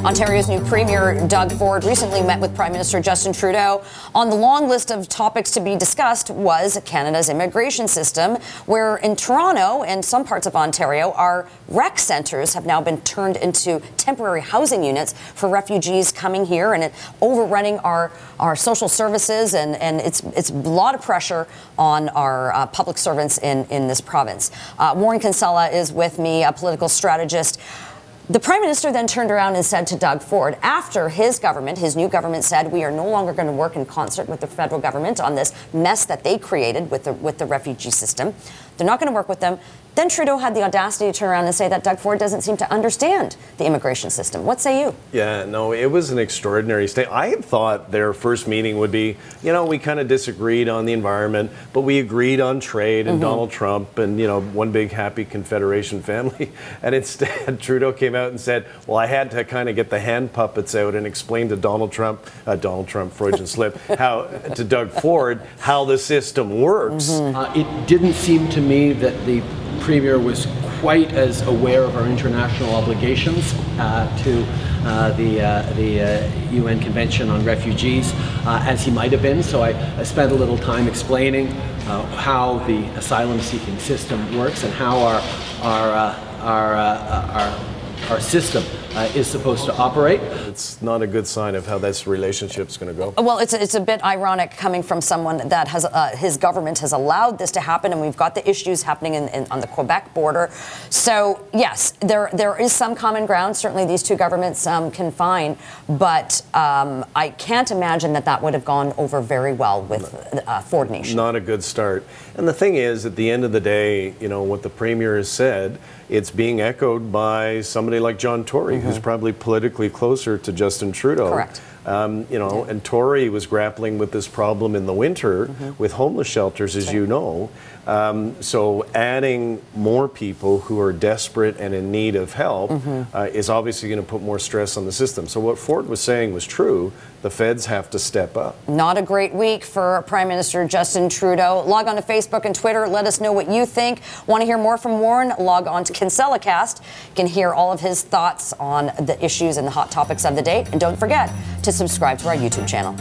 Ontario's new Premier, Doug Ford, recently met with Prime Minister Justin Trudeau. On the long list of topics to be discussed was Canada's immigration system, where in Toronto and some parts of Ontario, our rec centres have now been turned into temporary housing units for refugees coming here, and it overrunning our social services, and it's a lot of pressure on our public servants in this province. Warren Kinsella is with me, a political strategist. The Prime Minister then turned around and said to Doug Ford, after his new government said, we are no longer going to work in concert with the federal government on this mess that they created with the refugee system. They're not going to work with them. Then Trudeau had the audacity to turn around and say that Doug Ford doesn't seem to understand the immigration system. What say you? Yeah, no, it was an extraordinary state. I had thought their first meeting would be, you know, we kind of disagreed on the environment, but we agreed on trade and Donald Trump and, you know, one big happy Confederation family. And instead, Trudeau came out and said, well, I had to kind of get the hand puppets out and explain to Donald Trump, Freudian slip, to Doug Ford, how the system works. It didn't seem to me that the Premier was quite as aware of our international obligations to the UN Convention on Refugees as he might have been. So I spent a little time explaining how the asylum-seeking system works and how our system is supposed to operate. It's not a good sign of how this relationship's going to go. Well, it's a bit ironic coming from someone that has his government has allowed this to happen, and we've got the issues happening on the Quebec border. So yes, there is some common ground. Certainly, these two governments can find, but I can't imagine that would have gone over very well with Ford Nation. Not a good start. And the thing is, at the end of the day, you know what the Premier has said. It's being echoed by somebody like John Tory, who's probably politically closer to Justin Trudeau. Correct. You know, and Tory was grappling with this problem in the winter with homeless shelters, as you know. So adding more people who are desperate and in need of help is obviously going to put more stress on the system. So what Ford was saying was true. The feds have to step up. Not a great week for Prime Minister Justin Trudeau. Log on to Facebook and Twitter. Let us know what you think. Want to hear more from Warren? Log on to KinsellaCast. You can hear all of his thoughts on the issues and the hot topics of the day. And don't forget to subscribe to our YouTube channel.